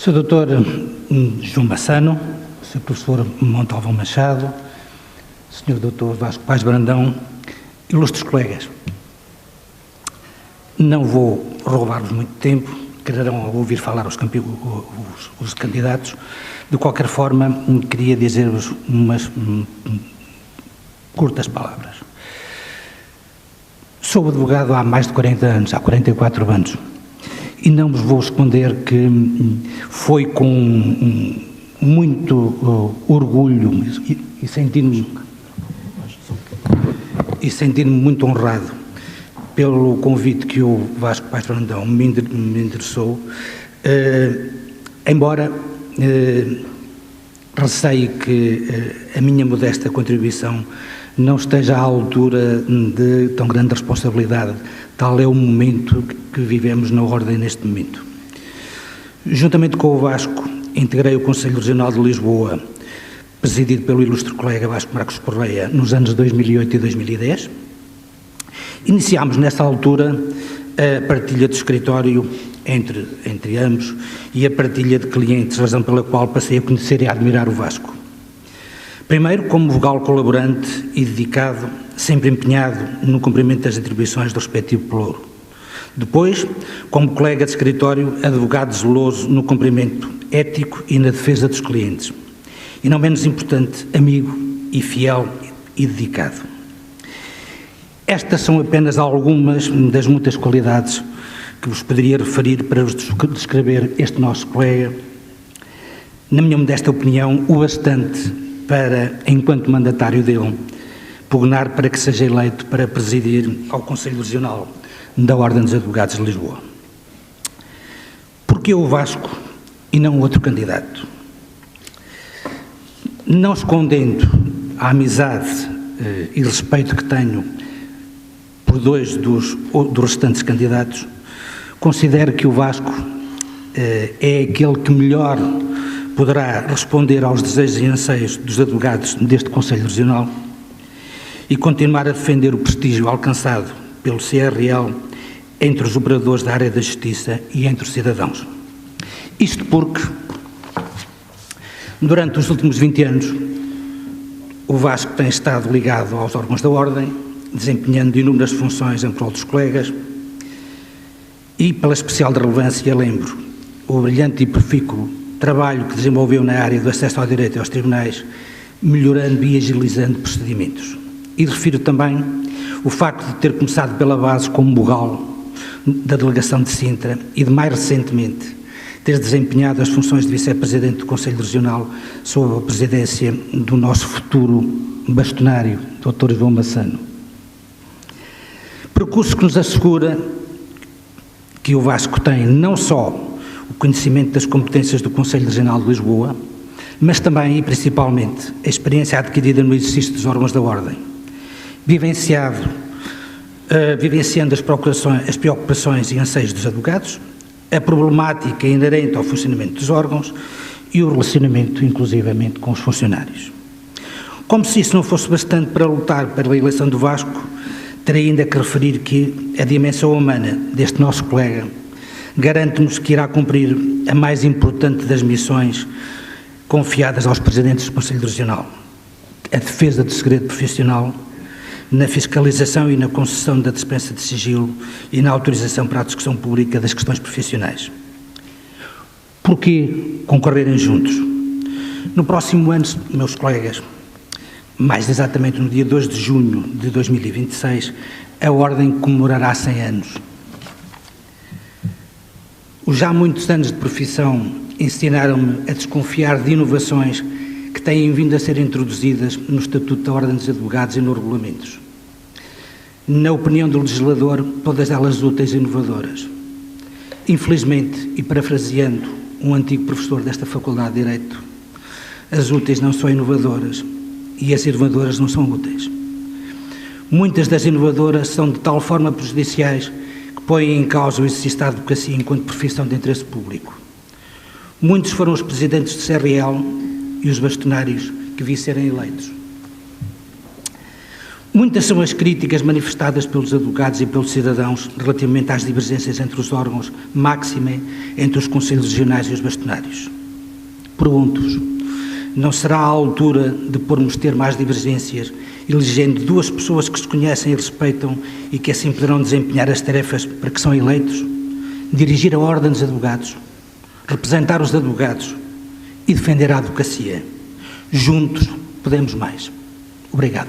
Sr. Dr. João Massano, Sr. Professor Montalvão Machado, Sr. Dr. Vasco Paes Brandão, ilustres colegas, não vou roubar-vos muito tempo, quererão ouvir falar os candidatos. De qualquer forma, queria dizer-vos umas curtas palavras. Sou advogado há mais de 40 anos, há 44 anos, e não vos vou esconder que foi com muito orgulho e sentindo-me muito honrado pelo convite que o Vasco Paes Brandão me endereçou, embora receio que a minha modesta contribuição não esteja à altura de tão grande responsabilidade. Tal é o momento que vivemos na Ordem neste momento. Juntamente com o Vasco, integrei o Conselho Regional de Lisboa, presidido pelo ilustre colega Vasco Marcos Correia, nos anos 2008 e 2010. Iniciámos nessa altura a partilha de escritório entre ambos e a partilha de clientes, razão pela qual passei a conhecer e a admirar o Vasco. Primeiro, como vogal colaborante e dedicado, sempre empenhado no cumprimento das atribuições do respectivo pelouro. Depois, como colega de escritório, advogado zeloso no cumprimento ético e na defesa dos clientes. E não menos importante, amigo e fiel e dedicado. Estas são apenas algumas das muitas qualidades que vos poderia referir para vos descrever este nosso colega. Na minha modesta opinião, o bastante para, enquanto mandatário dele, pugnar para que seja eleito para presidir ao Conselho Regional da Ordem dos Advogados de Lisboa. Porquê o Vasco e não outro candidato? Não escondendo a amizade e respeito que tenho por dois dos restantes candidatos, considero que o Vasco é aquele que melhor poderá responder aos desejos e anseios dos advogados deste Conselho Regional e continuar a defender o prestígio alcançado pelo CRL entre os operadores da área da justiça e entre os cidadãos. Isto porque, durante os últimos 20 anos, o Vasco tem estado ligado aos órgãos da Ordem, desempenhando inúmeras funções em prol dos colegas e, pela especial relevância, lembro o brilhante e profícuo trabalho que desenvolveu na área do acesso ao direito e aos tribunais, melhorando e agilizando procedimentos. E refiro também o facto de ter começado pela base como vogal da delegação de Sintra e de, mais recentemente, ter desempenhado as funções de vice-presidente do Conselho Regional sob a presidência do nosso futuro bastonário, Dr. João Massano. Percurso que nos assegura que o Vasco tem não só o conhecimento das competências do Conselho Regional de Lisboa, mas também e principalmente a experiência adquirida no exercício dos órgãos da Ordem, vivenciando as preocupações e anseios dos advogados, a problemática inerente ao funcionamento dos órgãos e o relacionamento, inclusivamente, com os funcionários. Como se isso não fosse bastante para lutar pela eleição do Vasco, terei ainda que referir que a dimensão humana deste nosso colega garante-nos que irá cumprir a mais importante das missões confiadas aos presidentes do Conselho Regional, a defesa do segredo profissional, na fiscalização e na concessão da dispensa de sigilo e na autorização para a discussão pública das questões profissionais. Porquê concorrerem juntos? No próximo ano, meus colegas, mais exatamente no dia 2 de junho de 2026, a Ordem comemorará 100 anos. Os já muitos anos de profissão ensinaram-me a desconfiar de inovações que têm vindo a ser introduzidas no Estatuto da Ordem dos Advogados e nos regulamentos. Na opinião do legislador, todas elas úteis e inovadoras. Infelizmente, e parafraseando um antigo professor desta Faculdade de Direito, as úteis não são inovadoras e as inovadoras não são úteis. Muitas das inovadoras são de tal forma prejudiciais que põem em causa o exercício da advocacia enquanto profissão de interesse público. Muitos foram os presidentes do CRL e os bastonários que vi serem eleitos. Muitas são as críticas manifestadas pelos advogados e pelos cidadãos relativamente às divergências entre os órgãos, máxime entre os conselhos regionais e os bastonários. Pergunto-vos, não será a altura de pormos termo às divergências, elegendo duas pessoas que se conhecem e respeitam e que assim poderão desempenhar as tarefas para que são eleitos? Dirigir a ordem dos advogados, representar os advogados e defender a advocacia. Juntos podemos mais. Obrigado.